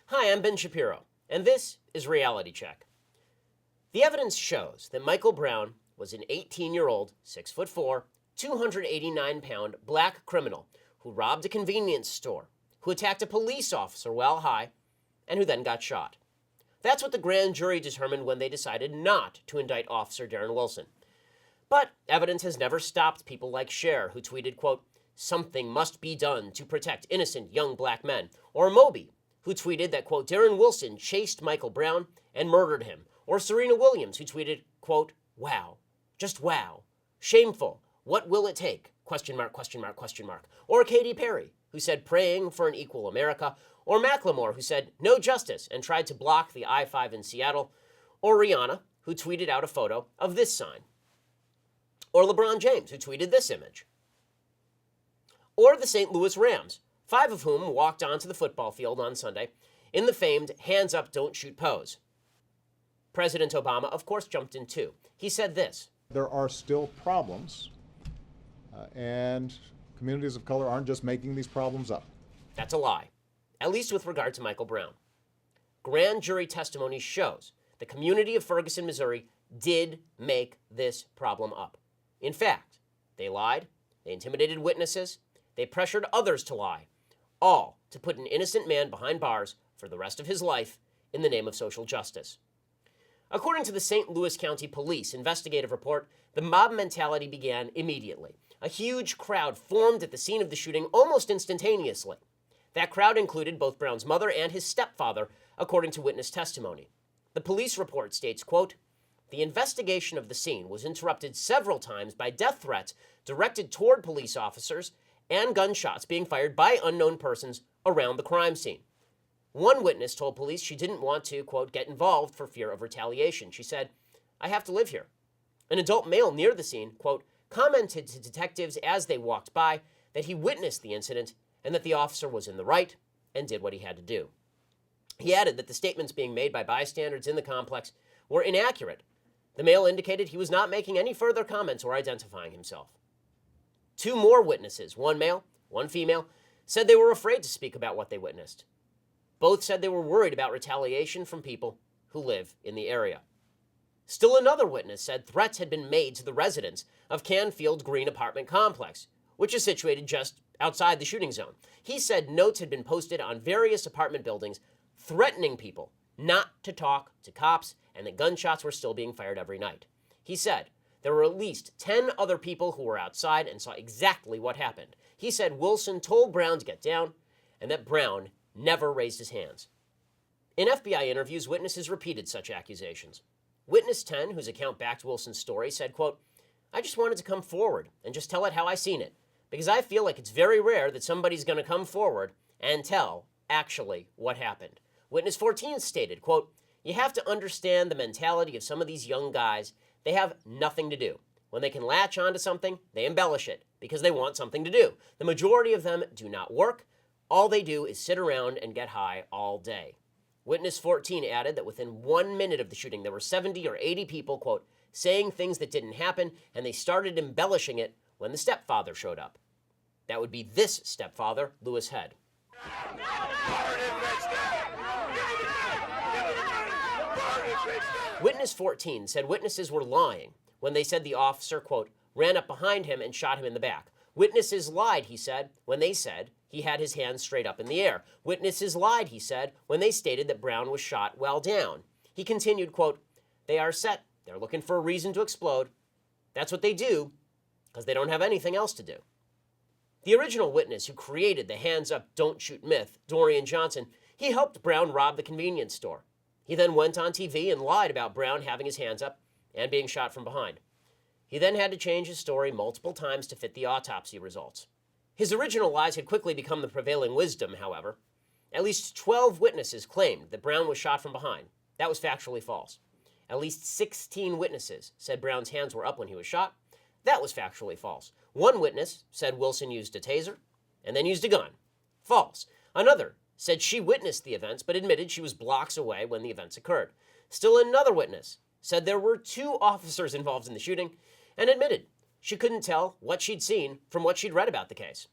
Hi, I'm Ben Shapiro, and this is Reality Check. The evidence shows that Michael Brown was an 18-year-old, 6'4", 289-pound black criminal who robbed a convenience store, who attacked a police officer while high, and who then got shot. That's what the grand jury determined when they decided not to indict Officer Darren Wilson. But evidence has never stopped people like Cher, who tweeted, quote, "Something must be done to protect innocent young black men," or Moby, who tweeted that, quote, "Darren Wilson chased Michael Brown and murdered him," or Serena Williams, who tweeted, quote, "Wow, just wow, shameful, what will it take, question mark, question mark, question mark," or Katy Perry, who said praying for an equal America, or Macklemore, who said no justice and tried to block the I-5 in Seattle, or Rihanna, who tweeted out a photo of this sign, or LeBron James, who tweeted this image, or the St. Louis Rams, 5 of whom walked onto the football field on Sunday in the famed hands up, don't shoot pose. President Obama, of course, jumped in too. He said this: "There are still problems, and communities of color aren't just making these problems up." That's a lie, at least with regard to Michael Brown. Grand jury testimony shows the community of Ferguson, Missouri did make this problem up. In fact, they lied, they intimidated witnesses, they pressured others to lie, all to put an innocent man behind bars for the rest of his life in the name of social justice. According to the St. Louis County Police Investigative Report, the mob mentality began immediately. A huge crowd formed at the scene of the shooting almost instantaneously. That crowd included both Brown's mother and his stepfather, according to witness testimony. The police report states, quote, "The investigation of the scene was interrupted several times by death threats directed toward police officers and gunshots being fired by unknown persons around the crime scene." One witness told police she didn't want to, quote, "get involved for fear of retaliation." She said, "I have to live here." An adult male near the scene, quote, commented to detectives as they walked by that he witnessed the incident and that the officer was in the right and did what he had to do. He added that the statements being made by bystanders in the complex were inaccurate. The male indicated he was not making any further comments or identifying himself. 2 more witnesses, one male, one female, said they were afraid to speak about what they witnessed. Both said they were worried about retaliation from people who live in the area. Still another witness said threats had been made to the residents of Canfield Green apartment complex, which is situated just outside the shooting zone. He said notes had been posted on various apartment buildings threatening people not to talk to cops and that gunshots were still being fired every night. He said there were at least 10 other people who were outside and saw exactly what happened. He said Wilson told Brown to get down and that Brown never raised his hands. In FBI interviews, witnesses repeated such accusations. Witness 10, whose account backed Wilson's story, said, quote, "I just wanted to come forward and just tell it how I seen it, because I feel like it's very rare that somebody's going to come forward and tell actually what happened." Witness 14 stated, quote, "You have to understand the mentality of some of these young guys. They have nothing to do. When they can latch onto something, they embellish it because they want something to do. The majority of them do not work. All they do is sit around and get high all day." Witness 14 added that within 1 minute of the shooting, there were 70 or 80 people, quote, "saying things that didn't happen, and they started embellishing it when the stepfather showed up." That would be this stepfather, Lewis Head. Witness 14 said witnesses were lying when they said the officer, quote, "ran up behind him and shot him in the back." Witnesses lied, he said, when they said he had his hands straight up in the air. Witnesses lied, he said, when they stated that Brown was shot well down. He continued, quote, "They are set. They're looking for a reason to explode. That's what they do because they don't have anything else to do." The original witness who created the hands up, don't shoot myth, Dorian Johnson, he helped Brown rob the convenience store. He then went on TV and lied about Brown having his hands up and being shot from behind. He then had to change his story multiple times to fit the autopsy results. His original lies had quickly become the prevailing wisdom, however. At least 12 witnesses claimed that Brown was shot from behind. That was factually false. At least 16 witnesses said Brown's hands were up when he was shot. That was factually false. One witness said Wilson used a taser and then used a gun. False. Another said she witnessed the events but admitted she was blocks away when the events occurred. Still another witness said there were 2 officers involved in the shooting and admitted she couldn't tell what she'd seen from what she'd read about the case.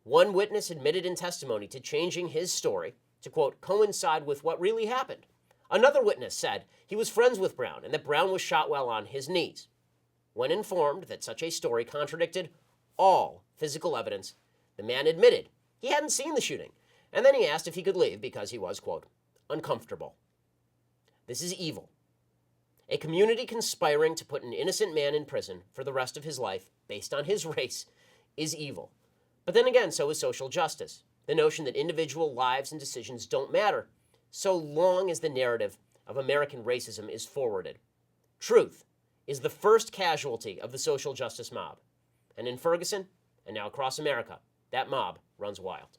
One witness admitted in testimony to changing his story to, quote, coincide with what really happened. Another witness said he was friends with Brown and that Brown was shot while on his knees. When informed that such a story contradicted all physical evidence, the man admitted he hadn't seen the shooting, and then he asked if he could leave because he was, quote, uncomfortable. This is evil. A community conspiring to put an innocent man in prison for the rest of his life based on his race is evil. But then again, so is social justice. The notion that individual lives and decisions don't matter so long as the narrative of American racism is forwarded. Truth is the first casualty of the social justice mob. And in Ferguson, and now across America, that mob runs wild.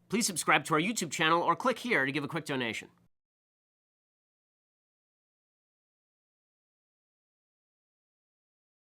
Please subscribe to our YouTube channel or click here to give a quick donation.